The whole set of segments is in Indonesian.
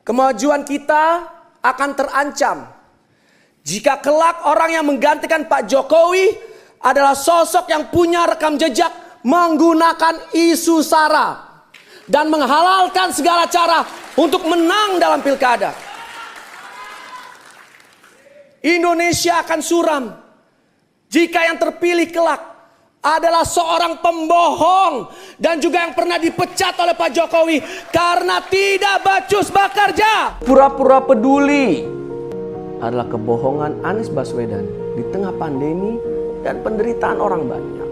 Kemajuan kita akan terancam jika kelak orang yang menggantikan Pak Jokowi adalah sosok yang punya rekam jejak menggunakan isu SARA dan menghalalkan segala cara untuk menang dalam pilkada. Indonesia akan suram jika yang terpilih kelak adalah seorang pembohong dan juga yang pernah dipecat oleh Pak Jokowi karena tidak becus bekerja. Pura-pura peduli adalah kebohongan Anies Baswedan di tengah pandemi dan penderitaan orang banyak.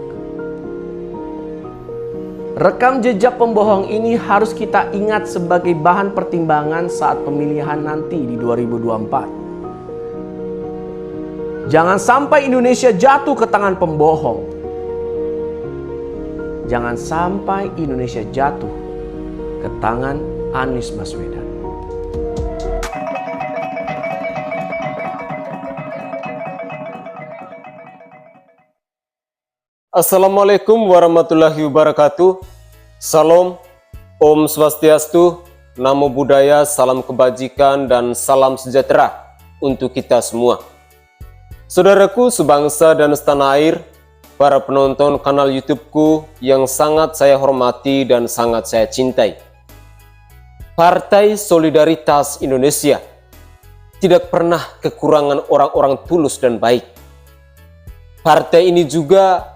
Rekam jejak pembohong ini harus kita ingat sebagai bahan pertimbangan saat pemilihan nanti di 2024. Jangan sampai Indonesia jatuh ke tangan pembohong. Jangan sampai Indonesia jatuh ke tangan Anies Baswedan. Assalamualaikum warahmatullahi wabarakatuh. Salam, Om Swastiastu, Namo Buddhaya, salam kebajikan dan salam sejahtera untuk kita semua. Saudaraku sebangsa dan setanah air, para penonton kanal YouTube-ku yang sangat saya hormati dan sangat saya cintai. Partai Solidaritas Indonesia tidak pernah kekurangan orang-orang tulus dan baik. Partai ini juga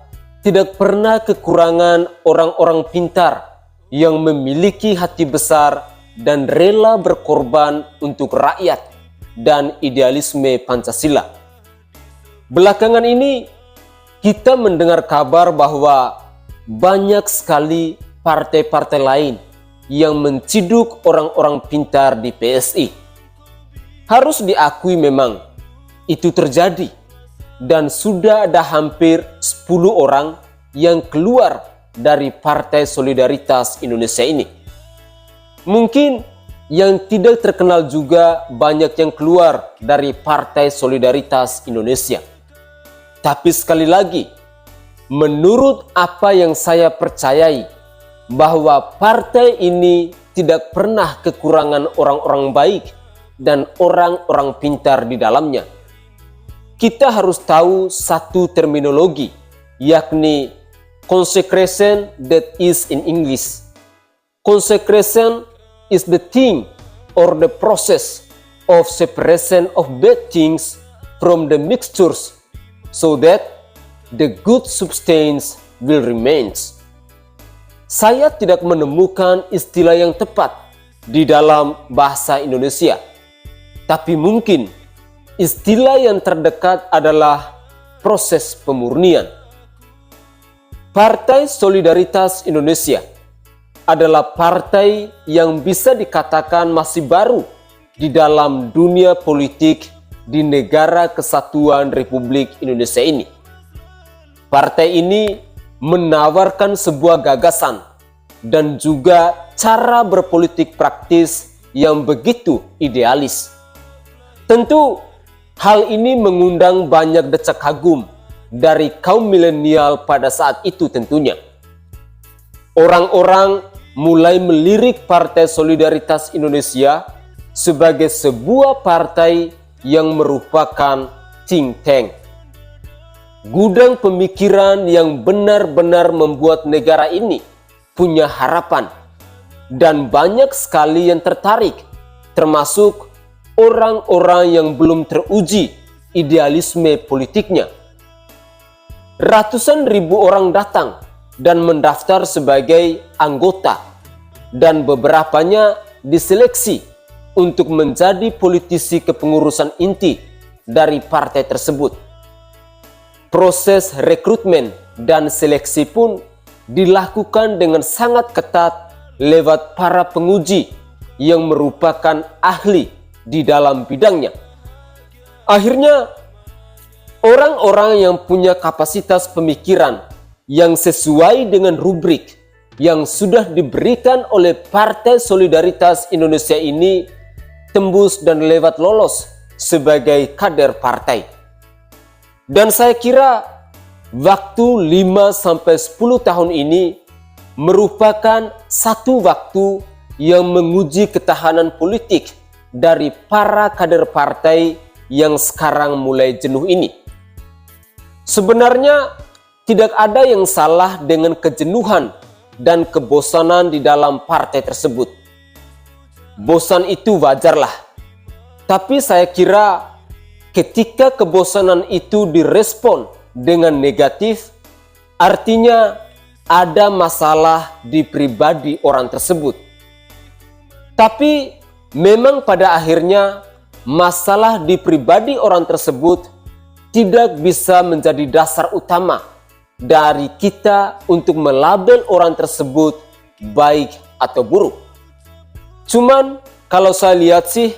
tidak pernah kekurangan orang-orang pintar yang memiliki hati besar dan rela berkorban untuk rakyat dan idealisme Pancasila. Belakangan ini kita mendengar kabar bahwa banyak sekali partai-partai lain yang menciduk orang-orang pintar di PSI. Harus diakui memang itu terjadi dan sudah ada hampir 10 orang yang keluar dari Partai Solidaritas Indonesia ini. Mungkin yang tidak terkenal juga banyak yang keluar dari Partai Solidaritas Indonesia. Tapi sekali lagi, menurut apa yang saya percayai, bahwa partai ini tidak pernah kekurangan orang-orang baik dan orang-orang pintar di dalamnya. Kita harus tahu satu terminologi, yakni consecration, that is in English. Consecration is the thing or the process of separation of bad things from the mixtures, so that the good substance will remain. Saya tidak menemukan istilah yang tepat di dalam bahasa Indonesia, tapi mungkin istilah yang terdekat adalah proses pemurnian. Partai Solidaritas Indonesia adalah partai yang bisa dikatakan masih baru di dalam dunia politik di negara kesatuan Republik Indonesia ini. Partai ini menawarkan sebuah gagasan dan juga cara berpolitik praktis yang begitu idealis. Tentu hal ini mengundang banyak decak kagum dari kaum milenial pada saat itu tentunya. Orang-orang mulai melirik Partai Solidaritas Indonesia sebagai sebuah partai yang merupakan think tank, gudang pemikiran yang benar-benar membuat negara ini punya harapan, dan banyak sekali yang tertarik, termasuk orang-orang yang belum teruji idealisme politiknya. Ratusan ribu orang datang dan mendaftar sebagai anggota, dan beberapanya diseleksi untuk menjadi politisi kepengurusan inti dari partai tersebut. Proses rekrutmen dan seleksi pun dilakukan dengan sangat ketat lewat para penguji yang merupakan ahli di dalam bidangnya. Akhirnya, orang-orang yang punya kapasitas pemikiran yang sesuai dengan rubrik yang sudah diberikan oleh Partai Solidaritas Indonesia ini tembus dan lewat lolos sebagai kader partai. Dan saya kira waktu 5-10 tahun ini merupakan satu waktu yang menguji ketahanan politik dari para kader partai yang sekarang mulai jenuh ini. Sebenarnya tidak ada yang salah dengan kejenuhan dan kebosanan di dalam partai tersebut. Bosan itu wajarlah. Tapi saya kira ketika kebosanan itu direspon dengan negatif, artinya ada masalah di pribadi orang tersebut. Tapi memang pada akhirnya masalah di pribadi orang tersebut tidak bisa menjadi dasar utama dari kita untuk melabel orang tersebut baik atau buruk. Cuman kalau saya lihat sih,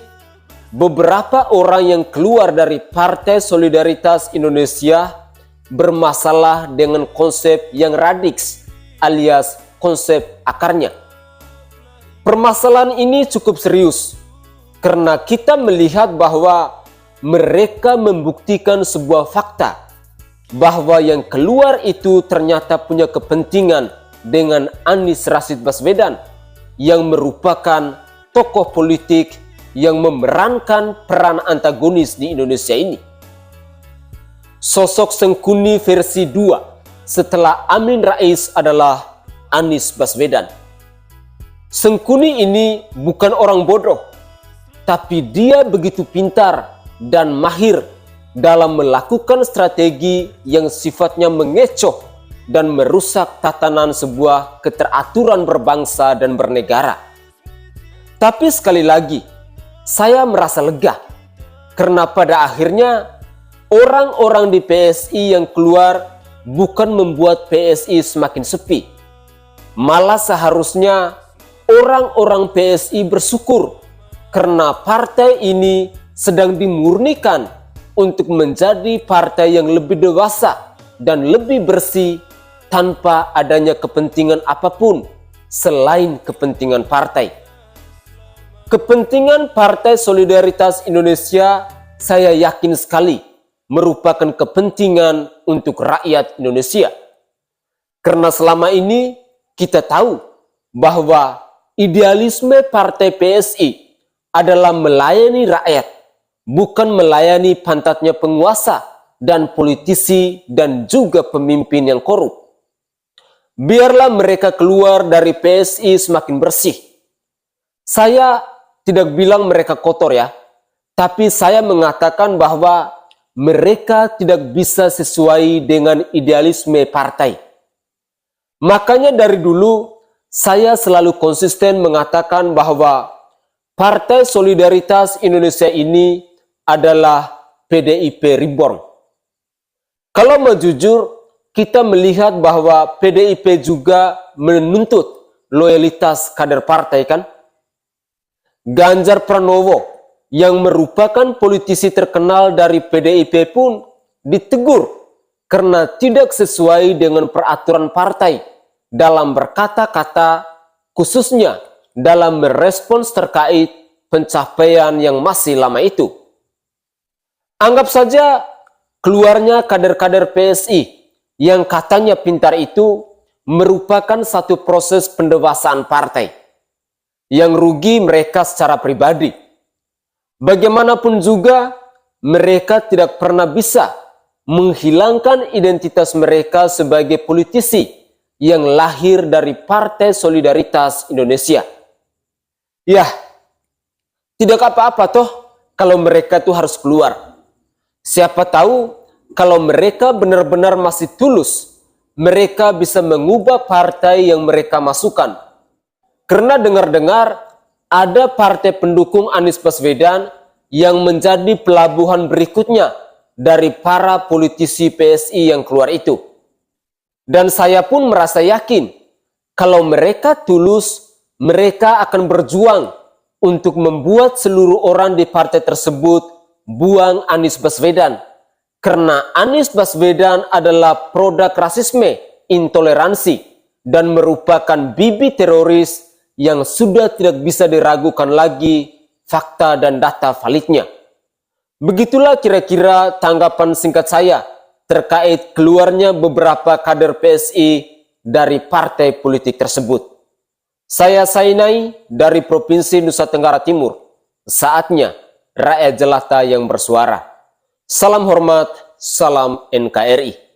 beberapa orang yang keluar dari Partai Solidaritas Indonesia bermasalah dengan konsep yang radix alias konsep akarnya. Permasalahan ini cukup serius karena kita melihat bahwa mereka membuktikan sebuah fakta bahwa yang keluar itu ternyata punya kepentingan dengan Anies Rashid Baswedan yang merupakan tokoh politik yang memerankan peran antagonis di Indonesia ini. Sosok Sengkuni versi 2 setelah Amin Rais adalah Anies Baswedan. Sengkuni ini bukan orang bodoh, tapi dia begitu pintar dan mahir dalam melakukan strategi yang sifatnya mengecoh dan merusak tatanan sebuah keteraturan berbangsa dan bernegara. Tapi sekali lagi, saya merasa lega karena pada akhirnya orang-orang di PSI yang keluar bukan membuat PSI semakin sepi. Malah seharusnya orang-orang PSI bersyukur karena partai ini sedang dimurnikan untuk menjadi partai yang lebih dewasa dan lebih bersih tanpa adanya kepentingan apapun selain kepentingan partai. Kepentingan Partai Solidaritas Indonesia saya yakin sekali merupakan kepentingan untuk rakyat Indonesia. Karena selama ini kita tahu bahwa idealisme Partai PSI adalah melayani rakyat, bukan melayani pantatnya penguasa dan politisi dan juga pemimpin yang korup. Biarlah mereka keluar dari PSI semakin bersih. Saya tidak bilang mereka kotor ya, tapi saya mengatakan bahwa mereka tidak bisa sesuai dengan idealisme partai. Makanya dari dulu saya selalu konsisten mengatakan bahwa Partai Solidaritas Indonesia ini adalah PDIP Reborn. Kalau mau jujur, kita melihat bahwa PDIP juga menuntut loyalitas kader partai kan? Ganjar Pranowo yang merupakan politisi terkenal dari PDIP pun ditegur karena tidak sesuai dengan peraturan partai dalam berkata-kata, khususnya dalam merespons terkait pencapaian yang masih lama itu. Anggap saja keluarnya kader-kader PSI yang katanya pintar itu merupakan satu proses pendewasaan partai. Yang rugi mereka secara pribadi. Bagaimanapun juga mereka tidak pernah bisa menghilangkan identitas mereka sebagai politisi yang lahir dari Partai Solidaritas Indonesia. Ya, tidak apa-apa toh kalau mereka tuh harus keluar. Siapa tahu kalau mereka benar-benar masih tulus, mereka bisa mengubah partai yang mereka masukkan. Karena dengar-dengar ada partai pendukung Anies Baswedan yang menjadi pelabuhan berikutnya dari para politisi PSI yang keluar itu. Dan saya pun merasa yakin kalau mereka tulus, mereka akan berjuang untuk membuat seluruh orang di partai tersebut buang Anies Baswedan. Karena Anies Baswedan adalah produk rasisme, intoleransi, dan merupakan bibit teroris yang sudah tidak bisa diragukan lagi fakta dan data validnya. Begitulah kira-kira tanggapan singkat saya terkait keluarnya beberapa kader PSI dari partai politik tersebut. Saya Sainai dari Provinsi Nusa Tenggara Timur. Saatnya rakyat jelata yang bersuara. Salam hormat, salam NKRI.